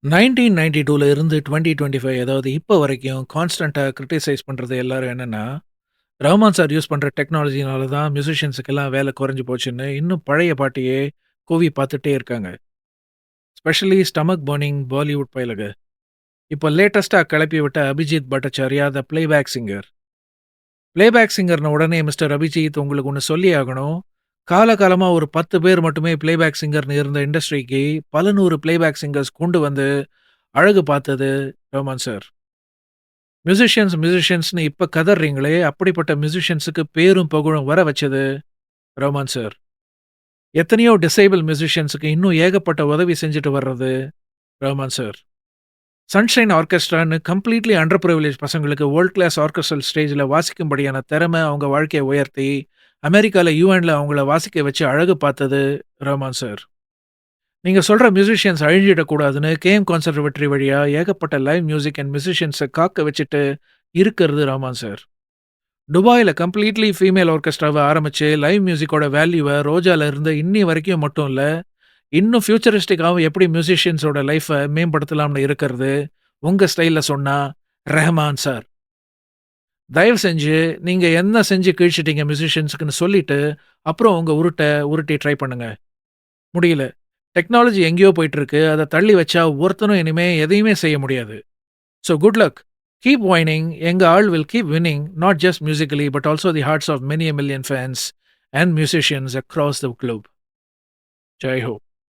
1992ல இருந்து 2025 அதாவது இப்ப வரைக்கும் கான்ஸ்டன்ட்டா கிரிட்டிசைஸ் பண்றது எல்லாரும் என்னன்னா, ரஹ்மான் சார் யூஸ் பண்ற டெக்னாலஜினால தான் மியூசிஷியன்ஸுக்கெல்லாம் வேலை குறைஞ்சு போச்சுன்னு, இன்னும் பழைய பாட்டையே கூவி பார்த்துட்டே இருக்காங்க. ஸ்பெஷலி ஸ்டமக் பர்னிங் பாலிவுட் பயலுக. இப்ப லேட்டஸ்ட்டா கிளப்பி விட்ட Abhijeet Bhattacharya the playback singer. Playback சிங்கர்ன உடனே மிஸ்டர் அபிஜித் உங்களுக்கு ஒண்ணு சொல்லியே ஆகணும். காலகாலமா ஒரு 10 பேர் மட்டுமே பிளேபேக் சிங்கர்ன்னு இருந்த இண்டஸ்ட்ரிக்கு பல 100 பிளேபேக் சிங்கர்ஸ் கொண்டு வந்து அழகு பார்த்தது ரஹ்மான் சார். மியூசிஷியன்ஸ்ன்னு இப்ப கதர்றீங்களே, அப்படிப்பட்ட மியூசிஷியன்ஸுக்கு பேரும் புகழும் வர வச்சது ரஹ்மான் சார். எத்தனையோ டிசேபிள் மியூசிஷியன்ஸுக்கு இன்னும் ஏகப்பட்ட உதவி செஞ்சுட்டு வர்றது ரஹ்மான் சார். சன்ஷைன் ஆர்கெஸ்ட்ரான்னு கம்ப்ளீட்லி அண்டர் பிரிவிலேஜ் பசங்களுக்கு வேர்ல்ட் கிளாஸ் ஆர்கெஸ்ட்ரல் ஸ்டேஜ்ல வாசிக்கும்படியான திறமை அவங்க வாழ்க்கைய உயர்த்தி, அமெரிக்கால யுஎன்ல அவங்கள வாசிக்க வச்சு அழகு பார்த்தது ரஹ்மான் சார். நீங்க சொல்ற மியூசிஷியன்ஸ் அழிஞ்சிடக்கூடாதுன்னு கேஎம் கன்சர்வேட்டரி வழியா ஏகப்பட்ட லைவ் மியூசிக் அண்ட் மியூசிஷியன்ஸ காக்க வச்சுட்டு இருக்கிறது ரஹ்மான் சார். துபாயில கம்ப்ளீட்லி ஃபீமேல் ஆர்கெஸ்ட்ராவ ஆரம்பிச்சு, லைவ் மியூசிக்கோட வேல்யூவ ரோஜால இருந்து இன்னி வரைக்கும் மட்டும் இல்ல, இன்னும் ஃபியூச்சரிஸ்டிக்காவும் எப்படி மியூசிஷியன்ஸோட லைஃப மேம்படுத்தலாம்னு இருக்கிறது, உங்க ஸ்டைல்ல சொன்னா ரஹ்மான் சார். தயவு செஞ்சு நீங்க என்ன செஞ்சு கிழிச்சிட்டீங்க மியூசிஷியன்ஸ்க்குன்னு சொல்லிட்டு, அப்புறம் உங்க உருட்டி ட்ரை பண்ணுங்க. முடியல. டெக்னாலஜி எங்கேயோ போயிட்டு இருக்கு. அத தள்ளி வச்சா ஒருத்தனும் இனிமே எதையுமே செய்ய முடியாது. So good luck. Keep winning. எங்க ஆள் will keep winning. Not just musically but also the hearts of many a million fans and musicians across the globe. Jai ஹோ!